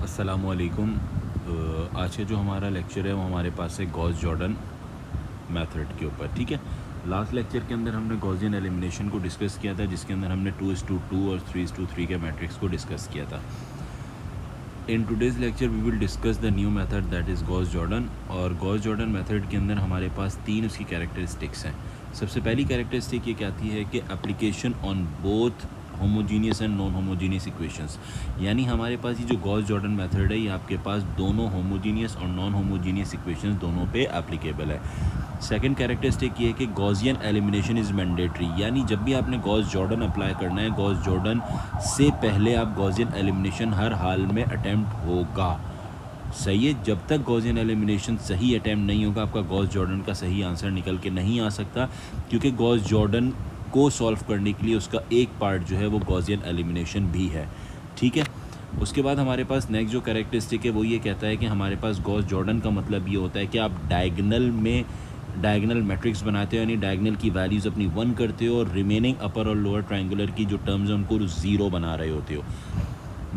अस्सलामुअलैकुम। आज का जो हमारा लेक्चर है वो हमारे पास है गॉस जॉर्डन मेथड के ऊपर। ठीक है, लास्ट लेक्चर के अंदर हमने गॉसियन एलिमिनेशन को डिस्कस किया था, जिसके अंदर हमने 2:2 और 3:3 के मैट्रिक्स को डिस्कस किया था। In today's lecture we will discuss the new method that is Gauss Jordan. और गॉस जॉर्डन मेथड के अंदर हमारे पास 3 उसकी कैरेक्टरिस्टिक्स हैं। सबसे पहली कैरेक्टरिस्टिक ये कहती है कि application on both homogeneous and non homogeneous equations, यानी हमारे पास ये जो गॉस जॉर्डन मेथड है ये आपके पास दोनों होमोजीनियस और नॉन होमोजीनियस इक्वेशंस दोनों पे एप्लीकेबल है। सेकंड कैरेक्टरिस्टिक ये है कि गॉसियन एलिमिनेशन इज़ मैंडेटरी, यानी जब भी आपने गॉस जॉर्डन अप्लाई करना है, गॉस जॉर्डन से पहले आप गॉसियन एलिमिनेशन हर हाल में अटैम्प्ट होगा। सही है, जब तक गॉसियन एलिमिनेशन सही अटैम्प्ट नहीं होगा आपका गॉस जॉर्डन का सही आंसर निकल के नहीं आ सकता, क्योंकि गॉस जॉर्डन को सॉल्व करने के लिए उसका एक पार्ट जो है वो गॉसियन एलिमिनेशन भी है। ठीक है, उसके बाद हमारे पास नेक्स्ट जो कैरेक्टरिस्टिक है वो ये कहता है कि हमारे पास गॉस जॉर्डन का मतलब ये होता है कि आप डायगोनल मैट्रिक्स बनाते हो, यानी डायगोनल की वैल्यूज़ अपनी 1 करते हो और रिमेनिंग अपर और लोअर ट्रायंगुलर की जो टर्म्स हैं उनको 0 बना रहे होते हो।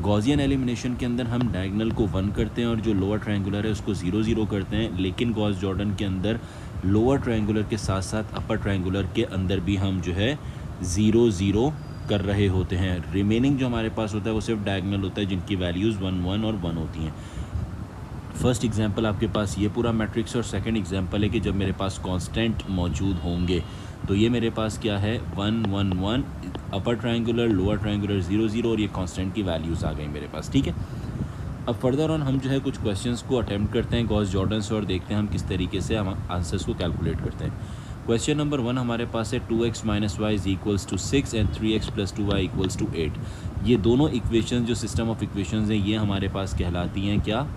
गॉसियन एलिमिनेशन के अंदर हम डायगोनल को 1 करते हैं और जो लोअर ट्रायंगुलर है उसको 0 करते हैं, लेकिन गॉस जॉर्डन के अंदर लोअर ट्रायंगुलर के साथ साथ अपर ट्रायंगुलर के अंदर भी हम जो है 0 कर रहे होते हैं। रिमेनिंग जो हमारे पास होता है वो सिर्फ डायगोनल होता है, जिनकी वैल्यूज़ 1 और 1 होती हैं। फर्स्ट एग्जांपल आपके पास ये पूरा मैट्रिक्स और सेकंड एग्जांपल है कि जब मेरे पास कांस्टेंट मौजूद होंगे, तो ये मेरे पास क्या है 1 1 1, अपर ट्रायंगुलर लोअर ट्रायंगुलर 0 और ये कांस्टेंट की वैल्यूज़ आ गई मेरे पास। ठीक है, अब फर्दर ऑन हम जो है कुछ क्वेश्चंस को अटेम्प्ट करते हैं गॉस जॉर्डन से और देखते हैं हम किस तरीके से हम आंसर्स को कैलकुलेट करते हैं। क्वेश्चन नंबर 1 हमारे पास है 2x - y = 6 and 3x + 2y = 8। ये दोनों इक्वेशन जो सिस्टम ऑफ इक्वेशंस हैं ये हमारे पास कहलाती हैं क्या,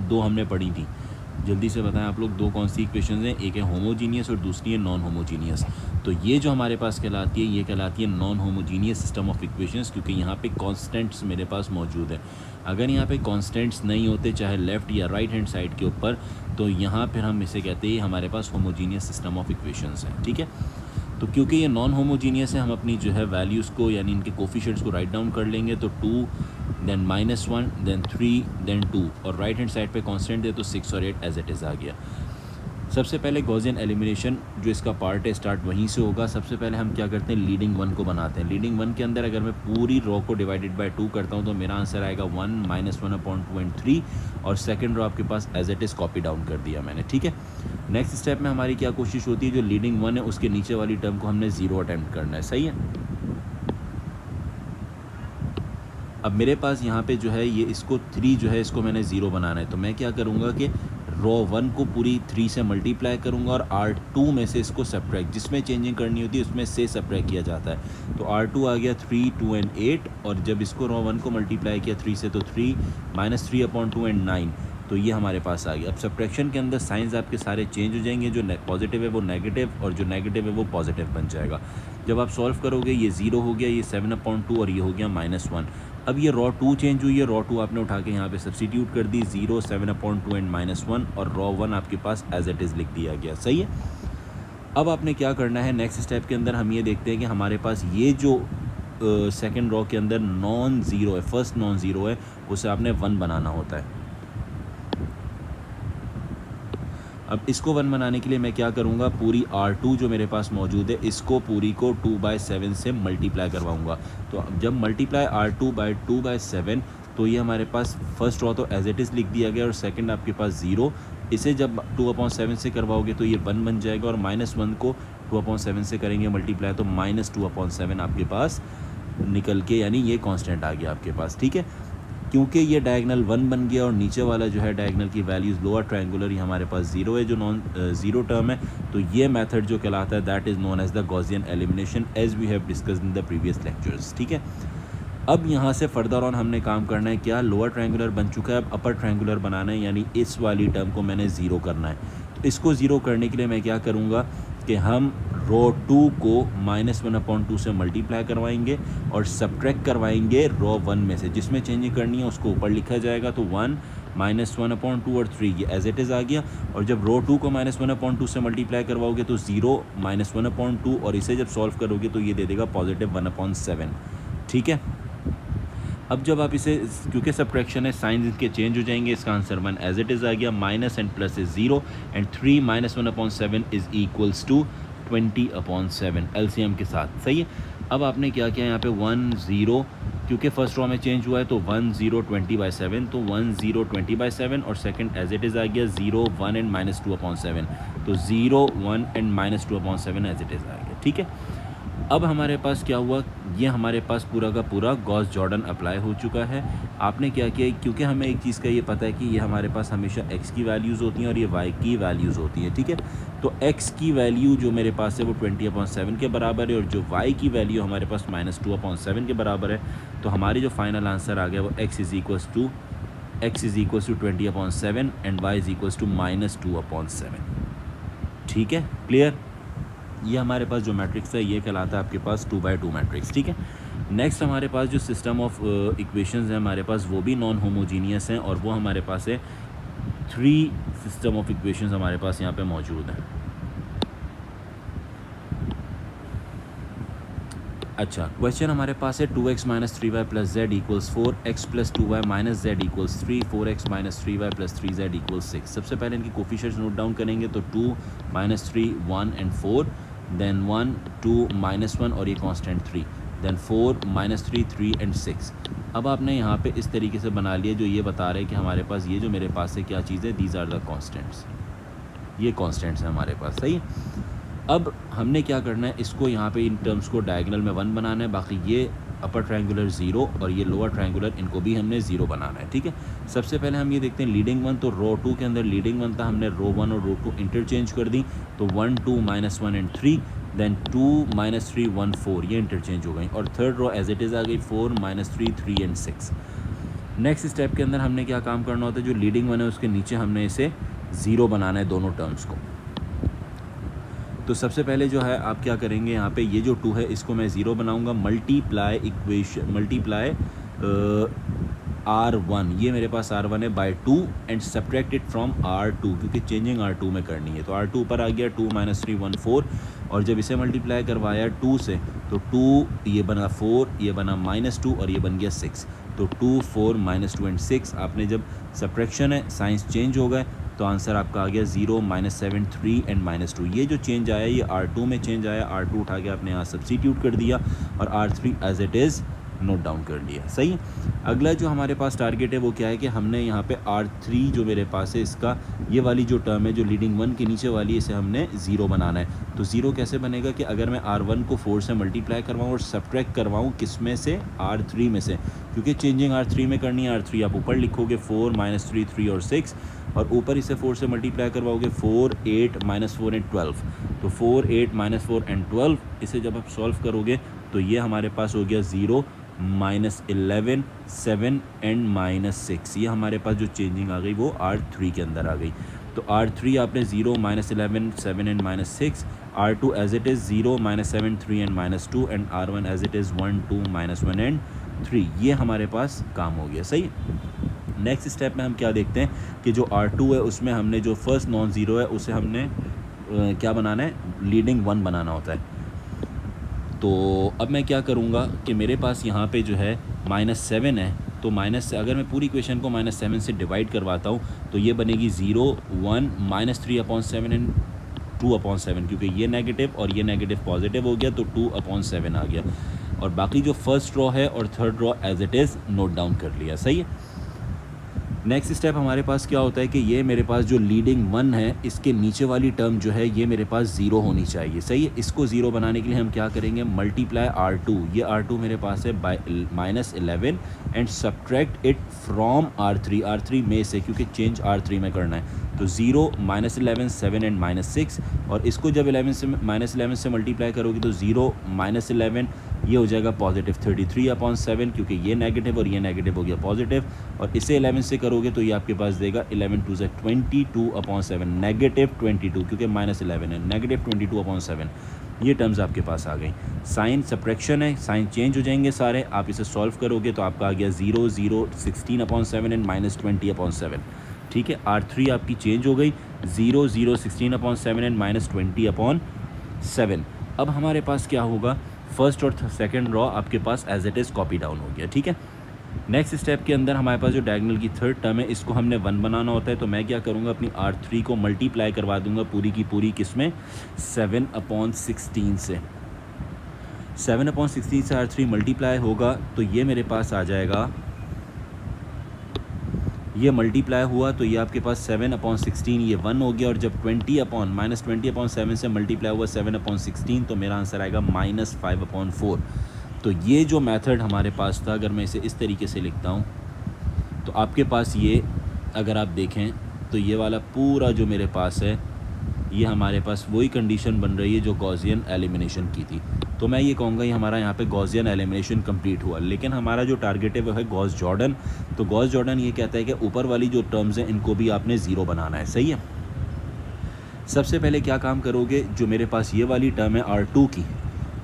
दो हमने पढ़ी थी, जल्दी से बताएं आप लोग, दो कौन सी इक्वेशंस हैं, एक है होमोजीनियस और दूसरी है नॉन होमोजीनियस। तो ये जो हमारे पास कहलाती है ये कहलाती है non homogeneous system of equations, क्योंकि यहाँ पे कांस्टेंट्स मेरे पास मौजूद है। अगर यहाँ पे कांस्टेंट्स नहीं होते चाहे लेफ़्ट या राइट हैंड साइड के ऊपर, तो यहाँ फिर हम इसे कहते हैं हमारे पास होमोजीनियस सिस्टम ऑफ इक्वेशंस हैं। ठीक है, तो क्योंकि ये नॉन होमोजीनियस है हम अपनी जो है वैल्यूज़ को यानी इनके कोफिशिएंट्स को राइट डाउन कर लेंगे। तो 2 देन -1 देन 3 देन 2 और राइट हैंड साइड पे कांस्टेंट है तो 6 और 8 एज इट इज़ आ गया। सबसे पहले गॉसियन एलिमिनेशन जो इसका पार्ट है स्टार्ट वहीं से होगा। सबसे पहले हम क्या करते हैं, लीडिंग 1 को बनाते हैं। लीडिंग 1 के अंदर अगर मैं पूरी रो को डिवाइडेड बाय 2 करता हूँ तो मेरा आंसर आएगा 1 -1/2 एंड 3, और सेकंड रो आपके पास as it is copy down कर दिया मैंने। ठीक है, नेक्स्ट स्टेप में हमारी क्या कोशिश होती है, जो लीडिंग 1 है उसके नीचे वाली टर्म को हमने 0 अटैम्प्ट करना है। सही है, अब मेरे पास यहाँ पे जो है ये इसको 3 जो है इसको मैंने 0 बनाना है, तो मैं क्या करूँगा कि रो 1 को पूरी 3 से मल्टीप्लाई करूँगा और R2 में से इसको सब्ट्रैक्ट, जिसमें चेंजिंग करनी होती है उसमें से सब्ट्रैक्ट किया जाता है। तो R2 आ गया 3 2 एंड 8, और जब इसको रो 1 को मल्टीप्लाई किया 3 से तो 3 -3/2 एंड 9, तो ये हमारे पास आ गया। अब सब्ट्रैक्शन के अंदर साइंस आपके सारे चेंज हो जाएंगे, जो पॉजिटिव है वो नेगेटिव और जो नेगेटिव है वो पॉजिटिव बन जाएगा। जब आप सॉल्व करोगे ये 0 हो गया, ये 7/2 और ये हो गया -1। अब ये रॉ 2 चेंज हुई है, रॉ 2 आपने उठा के यहाँ पे सब्सटीट्यूट कर दी, 0 7/2 एंड -1, और रॉ 1 आपके पास एज इट इज़ लिख दिया गया। सही है, अब आपने क्या करना है नेक्स्ट स्टेप के अंदर, हम ये देखते हैं कि हमारे पास ये जो सेकंड रॉ के अंदर नॉन ज़ीरो है, फर्स्ट नॉन ज़ीरो है, उसे आपने 1 बनाना होता है। अब इसको 1 बनाने के लिए मैं क्या करूँगा, पूरी R2 जो मेरे पास मौजूद है इसको पूरी को 2/7 से मल्टीप्लाई करवाऊँगा। तो अब जब मल्टीप्लाई R2/2/7, तो ये हमारे पास फर्स्ट रॉ तो एज इट इज़ लिख दिया गया और सेकंड आपके पास 0। इसे जब 2/7 से करवाओगे तो ये 1 बन जाएगा, और -1 को 2/7 से करेंगे मल्टीप्लाई तो -2/7 आपके पास निकल के, यानी ये कांस्टेंट आ गया आपके पास। ठीक है, क्योंकि ये डायगोनल 1 बन गया और नीचे वाला जो है डायगोनल की वैल्यूज़ लोअर ट्रायंगुलर ही हमारे पास 0 है, जो नॉन 0 टर्म है, तो ये मेथड जो कहलाता है that is known as the Gaussian elimination as we have discussed in the previous lectures. ठीक है, अब यहाँ से फर्दर ऑन हमने काम करना है, क्या लोअर ट्रायंगुलर बन चुका है, अब अपर ट्रायंगुलर बनाना है, यानी इस वाली टर्म को मैंने 0 करना है। तो इसको 0 करने के लिए मैं क्या करूँगा कि हम रो 2 को -1/2 से मल्टीप्लाई करवाएंगे और सब्ट्रैक्ट करवाएंगे रो 1 में से, जिसमें चेंजिंग करनी है उसको ऊपर लिखा जाएगा। तो 1 -1/2 और 3 ये एज इट इज़ आ गया, और जब रो 2 को -1/2 से मल्टीप्लाई करवाओगे तो 0 -1/2, और इसे जब सॉल्व करोगे तो ये दे देगा +1/7। ठीक है, अब जब आप इसे, क्योंकि सब्ट्रैक्शन है, साइन इसके चेंज हो जाएंगे, इसका आंसर 1 एज इट इज़ आ गया, minus and plus is 0 and 3 minus 1/7 is equals to 20/7 LCM के साथ। सही है। अब आपने क्या किया यहाँ पे 1 0, क्योंकि फर्स्ट रॉ में चेंज हुआ है तो 1 0 20/7, तो 1 0 20/7 और सेकंड एज इट इज़ आ गया 0 1 एंड माइनस 2/7, तो 0 1 and minus 2/7 as it is आ गया। ठीक है। अब हमारे पास क्या हुआ, ये हमारे पास पूरा का पूरा गॉस जॉर्डन अप्लाई हो चुका है। आपने क्या किया, क्योंकि हमें एक चीज़ का ये पता है कि ये हमारे पास हमेशा x की वैल्यूज़ होती हैं और ये y की वैल्यूज़ होती हैं। ठीक है। तो x की वैल्यू जो मेरे पास है वो 20/7 के बराबर है और जो y की वैल्यू हमारे पास -2/7 के बराबर है। तो हमारी जो फाइनल आंसर आ गया वो x is equals to 20/7 and y is equals to -2/7। ठीक है, क्लियर। ये हमारे पास जो मैट्रिक्स है ये कहलाता है आपके पास 2/2 मैट्रिक्स। ठीक है। नेक्स्ट हमारे पास जो सिस्टम ऑफ इक्वेशंस है हमारे पास वो भी नॉन होमोजीनियस हैं और वो हमारे पास है 3 सिस्टम ऑफ इक्वेशंस हमारे पास यहाँ पे मौजूद हैं। अच्छा, क्वेश्चन हमारे पास है 2x - 3y + z = 4, x + 2y - z = 3, 4x - 3y + 3z = 6। सबसे पहले इनकी कोफिशिएंट्स नोट डाउन करेंगे तो 2 - 3 1 एंड 4, देन 1 2 -1 और ये कांस्टेंट 3, देन 4 - 3 3 एंड 6। अब आपने यहाँ पे इस तरीके से बना लिया जो ये बता रहे हैं कि हमारे पास ये जो मेरे पास है क्या चीज़ है, दीज आर द कांस्टेंट्स, ये कांस्टेंट्स हैं हमारे पास। सही। अब हमने क्या करना है, इसको यहाँ पे इन टर्म्स को डायगोनल में 1 बनाना है, बाकी ये अपर ट्रायंगुलर 0 और ये लोअर ट्रायंगुलर इनको भी हमने 0 बनाना है। ठीक है। सबसे पहले हम ये देखते हैं लीडिंग 1, तो रो 2 के अंदर लीडिंग 1 था, हमने रो 1 और रो 2 इंटरचेंज कर दी, तो 1 2 -1 एंड 3, देन 2 - 3 1 4, ये इंटरचेंज हो गई और third row as it is आ गई 4 - 3 3 एंड 6। नेक्स्ट स्टेप के अंदर हमने क्या काम करना होता है, जो लीडिंग 1 है उसके नीचे हमने इसे 0 बनाना है दोनों टर्म्स को। तो सबसे पहले जो है आप क्या करेंगे, यहाँ पे ये जो 2 है इसको मैं 0 बनाऊंगा, मल्टीप्लाई R1, ये मेरे पास R1 है, by 2 and subtract it from R2, क्योंकि चेंजिंग R2 में करनी है। तो R2 ऊपर आ गया 2 - 3 1 4, और जब इसे मल्टीप्लाई करवाया 2 से तो 2 ये बना 4, ये बना -2 और ये बन गया 6, तो 2 4 -2 एंड 6। आपने जब सब्ट्रैक्शन है साइंस चेंज हो गए तो आंसर आपका आ गया 0 -7 3 एंड -2। ये जो चेंज आया ये R2 में चेंज आया, R2 उठा के आपने यहाँ सब्स्टिट्यूट कर दिया और R3 as it is note down कर लिया। सही। अगला जो हमारे पास टारगेट है वो क्या है कि हमने यहाँ पे R3 जो मेरे पास है इसका ये वाली जो टर्म है जो लीडिंग 1 के नीचे वाली, इसे हमने 0 बनाना है। तो 0 कैसे बनेगा कि अगर मैं R1 को 4 से मल्टीप्लाई करवाऊँ और सब्ट्रैक्ट करवाऊँ किस में से, R3 में से, क्योंकि चेंजिंग R3 में करनी है। R3 आप ऊपर लिखोगे 4 - 3 3 और 6, और ऊपर इसे 4 से मल्टीप्लाई करवाओगे 4 8 -4 एंड 12, तो 4 8 -4 एंड 12, इसे जब आप सॉल्व करोगे तो ये हमारे पास हो गया 0 -11 7 एंड -6। ये हमारे पास जो चेंजिंग आ गई वो R3 के अंदर आ गई। तो R3 आपने 0 -11 7 and -6, R2 as it is 0 -7 3 and -2 and R1 as it is 1 2 -1 and 3। ये हमारे पास काम हो गया। सही। नेक्स्ट स्टेप में हम क्या देखते हैं कि जो R2 है उसमें हमने जो फर्स्ट नॉन ज़ीरो है उसे हमने क्या बनाना है, लीडिंग 1 बनाना होता है। तो अब मैं क्या करूँगा कि मेरे पास यहाँ पे जो है -7 है, तो माइनस से अगर मैं पूरी इक्वेशन को -7 से डिवाइड करवाता हूँ तो ये बनेगी 0 1 -3/7 एंड 2/7, क्योंकि ये नेगेटिव और ये नेगेटिव पॉजिटिव हो गया तो 2/7 आ गया, और बाकी जो फर्स्ट रॉ है और third row as it is note down कर लिया। सही है। नेक्स्ट स्टेप हमारे पास क्या होता है कि ये मेरे पास जो लीडिंग 1 है इसके नीचे वाली टर्म जो है ये मेरे पास 0 होनी चाहिए। सही है। इसको 0 बनाने के लिए हम क्या करेंगे, मल्टीप्लाई R2, ये R2 मेरे पास है by -11 and subtract it from R3 में से, क्योंकि चेंज R3 में करना है। तो 0 -11 7 एंड -6, और इसको जब -11 से मल्टीप्लाई करोगे तो 0 -11 ये हो जाएगा पॉजिटिव 33/7, क्योंकि ये नेगेटिव और ये नेगेटिव हो गया पॉजिटिव, और इसे 11 से करोगे तो ये आपके पास देगा 11 2 से 22/7, नेगेटिव 22, क्योंकि -11 है, नेगेटिव 22/7। ये टर्म्स आपके पास आ गई। साइन सब्ट्रैक्शन है, साइन चेंज हो जाएंगे सारे, आप इसे सॉल्व करोगे तो आपका आ गया 0 0 16/7 एंड -20/7। ठीक है। R3 आपकी चेंज हो गई 0 0 16/7 एंड -20/7। अब हमारे पास क्या होगा, फर्स्ट और सेकंड रॉ आपके पास as it is copy down हो गया। ठीक है। नेक्स्ट स्टेप के अंदर हमारे पास जो डायगोनल की थर्ड टर्म है इसको हमने 1 बनाना होता है, तो मैं क्या करूँगा अपनी R3 को मल्टीप्लाई करवा दूंगा पूरी की पूरी किसमें 7/16 से। 7/16 से R3 मल्टीप्लाई होगा तो ये मेरे पास आ जाएगा, ये मल्टीप्लाई हुआ तो ये आपके पास 7/16 ये 1 हो गया, और जब -20/7 से मल्टीप्लाई हुआ 7/16 तो मेरा आंसर आएगा -5/4। तो ये जो मेथड हमारे पास था, अगर मैं इसे इस तरीके से लिखता हूँ तो आपके पास ये, अगर आप देखें तो ये वाला पूरा जो मेरे पास है ये हमारे पास वही कंडीशन बन रही है जो गॉसियन एलिमिनेशन की थी। तो मैं ये कहूँगा ये हमारा यहाँ पे गॉसियन एलिमिनेशन कंप्लीट हुआ, लेकिन हमारा जो टारगेट है वो है गॉस जॉर्डन। तो गॉस जॉर्डन ये कहता है कि ऊपर वाली जो टर्म्स हैं इनको भी आपने ज़ीरो बनाना है, सही है। सबसे पहले क्या काम करोगे, जो मेरे पास ये वाली टर्म है R2 की,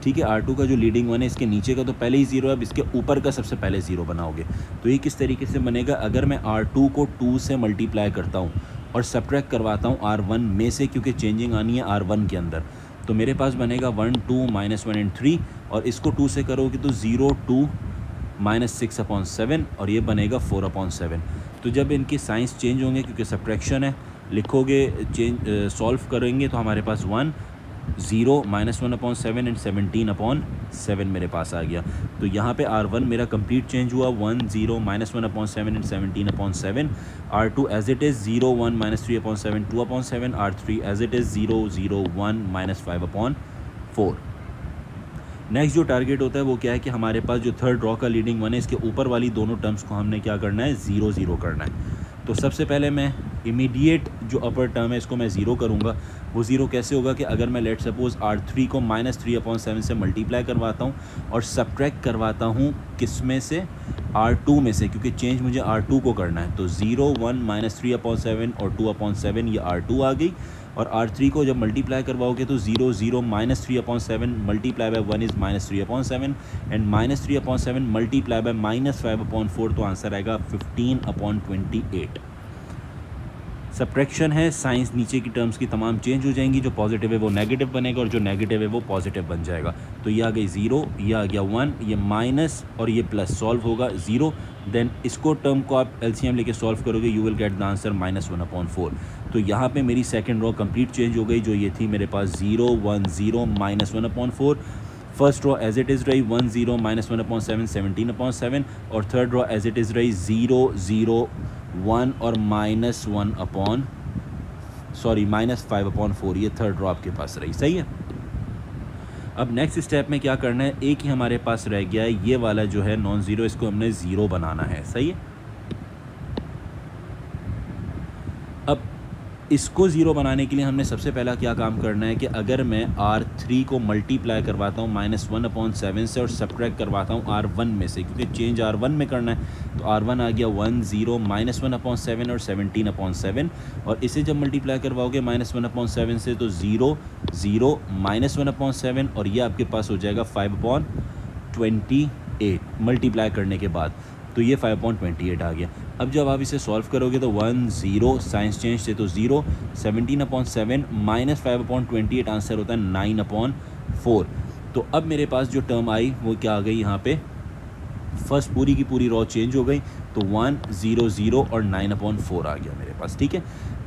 ठीक है, R2 का जो लीडिंग वन है इसके नीचे का तो पहले ही ज़ीरो है, अब इसके ऊपर का सबसे पहले ज़ीरो बनाओगे। तो ये किस तरीके से बनेगा, अगर मैं R2 को 2 से मल्टीप्लाई करता हूँ और सब्ट्रैक्ट करवाता हूँ R1 में से, क्योंकि चेंजिंग आनी है R1 के अंदर, तो मेरे पास बनेगा 1 2 -1 एंड 3, और इसको 2 से करोगे तो 0 2 -6/7 और ये बनेगा 4/7। तो जब इनके साइंस चेंज होंगे क्योंकि सब्ट्रैक्शन है, लिखोगे चेंज सॉल्व करेंगे तो हमारे पास 1 0 -1/7 एंड 17/7 मेरे पास आ गया। तो यहाँ पे R1 मेरा कंप्लीट चेंज हुआ 1 0 -1/7 and 17/7, R2 as it is 0 1 -3/7 2/7, R3 as it is 0 0 1 -5/4। Next जो टारगेट होता है वो क्या है कि हमारे पास जो थर्ड रॉ का लीडिंग वन है इसके ऊपर वाली दोनों टर्म्स को हमने क्या करना है, 0 0 करना है। तो सबसे पहले मैं इमीडिएट जो अपर टर्म है इसको मैं ज़ीरो करूँगा। वो ज़ीरो कैसे होगा कि अगर मैं लेट सपोज़ R3 को -3/7 से मल्टीप्लाई करवाता हूँ और सब्ट्रैक्ट करवाता हूँ किस में से, R2 में से, क्योंकि चेंज मुझे R2 को करना है। तो 0 1 -3/7 और 2/7 ये R2 आ गई, और R3 को जब मल्टीप्लाई करवाओगे तो 0 0 -3/7 multiply by 1 is -3/7 and -3/7 multiply by -5/4, तो आंसर आएगा 15/28। सब्ट्रैक्शन है, साइंस नीचे की टर्म्स की तमाम चेंज हो जाएंगी, जो पॉजिटिव है वो नेगेटिव बनेगा और जो नेगेटिव है वो पॉजिटिव बन जाएगा। तो ये आ गई 0, ये आ गया 1, ये माइनस और ये प्लस, सॉल्व होगा 0, देन इसको टर्म को आप LCM लेके सॉल्व करोगे, you will get the answer -1/4। तो यहाँ पे मेरी सेकंड रो कंप्लीट चेंज हो गई, जो ये थी मेरे पास 0 1 0 -1/4। First row as it is रही 1 0 -1/7 17/7, और third row as it is रही 0 0 1 और -5/4, ये थर्ड रो आपके पास रही, सही है। अब नेक्स्ट स्टेप में क्या करना है, एक ही हमारे पास रह गया है ये वाला जो है नॉन ज़ीरो, इसको हमने ज़ीरो बनाना है, सही है। अब इसको ज़ीरो बनाने के लिए हमने सबसे पहला क्या काम करना है कि अगर मैं R3 को मल्टीप्लाई करवाता हूँ -1/7 से और सब्ट्रैक्ट करवाता हूँ R1 में से, क्योंकि चेंज R1 में करना है, तो R1 आ गया 1 0 -1/7 और 17/7, और इसे जब मल्टीप्लाई करवाओगे -1/7 से तो 0 0 -1/7 और ये आपके पास हो जाएगा 5/28 मल्टीप्लाई करने के बाद, तो ये 5/28 आ गया। अब जब आप इसे सॉल्व करोगे तो 1 0 साइंस चेंज से तो 0 17/7 -5/28 आंसर होता है 9/4। तो अब मेरे पास जो टर्म आई वो क्या आ गई, यहाँ पे फर्स्ट पूरी की पूरी रॉ चेंज हो गई, तो 1 0 0 और 9/4 आ गया मेरे पास, ठीक है।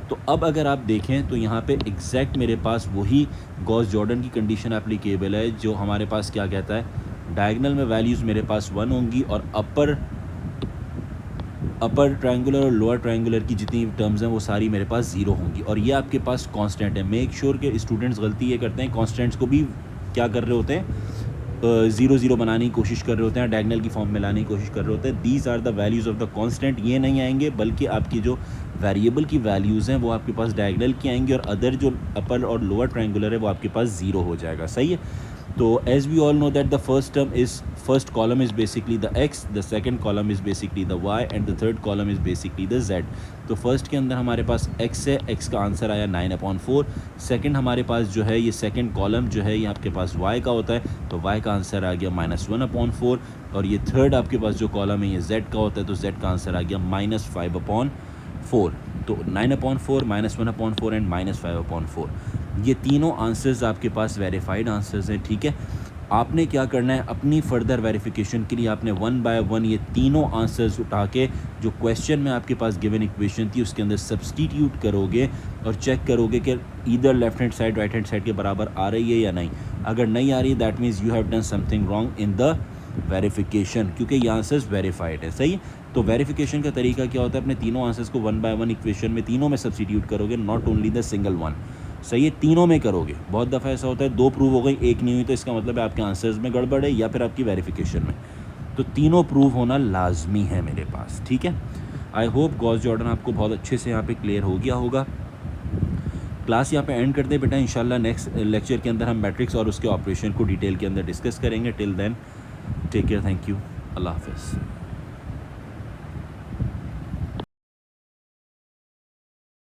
तो अब अगर आप देखें तो यहाँ पे एग्जैक्ट मेरे पास वही गॉस जॉर्डन की कंडीशन एप्लीकेबल है, जो हमारे पास क्या कहता है, डायगोनल में वैल्यूज़ मेरे पास 1 होंगी और अपर ट्रायंगुलर और लोअर ट्रायंगुलर की जितनी टर्म्स हैं वो सारी मेरे पास ज़ीरो होंगी, और ये आपके पास कांस्टेंट है। मेक श्योर के स्टूडेंट्स गलती ये करते हैं, कांस्टेंट्स को भी क्या कर रहे होते हैं, 0 0 बनाने की कोशिश कर रहे होते हैं, डायगोनल की फॉर्म में लाने की कोशिश कर रहे होते हैं। These are the values of the constant, ये नहीं आएंगे, बल्कि आपकी जो वेरिएबल की वैल्यूज़ हैं वो आपके पास डायगोनल की आएंगी, और अदर जो अपर और लोअर ट्रायंगुलर है वो आपके पास ज़ीरो हो जाएगा, सही है। तो as we all know that the first column is basically the x, the second column is basically the y and the third column is basically the z। तो फर्स्ट के अंदर हमारे पास x है, x का आंसर आया 9/4। Second हमारे पास जो है ये सेकंड कॉलम जो है ये आपके पास y का होता है, तो y का आंसर आ गया -1/4, और ये थर्ड आपके पास जो कॉलम है ये z का होता है, तो z का आंसर आ गया -5/4। तो 9/4 -1/4 एंड -5/4, ये तीनों आंसर्स आपके पास वेरीफाइड आंसर्स हैं, ठीक है। आपने क्या करना है, अपनी फर्दर वेरिफिकेशन के लिए आपने 1 बाय 1 ये तीनों आंसर्स उठा के जो क्वेश्चन में आपके पास गिवन इक्वेशन थी उसके अंदर सब्सटीट्यूट करोगे और चेक करोगे कि इधर left hand side right hand side के बराबर आ रही है या नहीं। अगर नहीं आ रही that means you have done something wrong in the verification, क्योंकि ये आंसर्स वेरीफाइड है। सही। तो वेरिफिकेशन का तरीका क्या होता है, अपने तीनों आंसर्स को 1 बाय 1 इक्वेशन में तीनों में सब्सटीट्यूट करोगे, not only the single one. सही है, तीनों में करोगे। बहुत दफ़ा ऐसा होता है 2 प्रूव हो गई 1 नहीं हुई, तो इसका मतलब है आपके आंसर्स में गड़बड़ है या फिर आपकी वेरिफिकेशन में। तो तीनों प्रूव होना लाजमी है मेरे पास। ठीक है। आई होप गॉस जॉर्डन आपको बहुत अच्छे से यहाँ पे क्लियर हो गया होगा। क्लास यहाँ पे एंड करते बेटा। इंशाल्लाह नेक्स्ट लेक्चर के अंदर हम मैट्रिक्स और उसके ऑपरेशन को डिटेल के अंदर डिस्कस करेंगे। Till then take care, thank you, अल्लाह हाफिज़।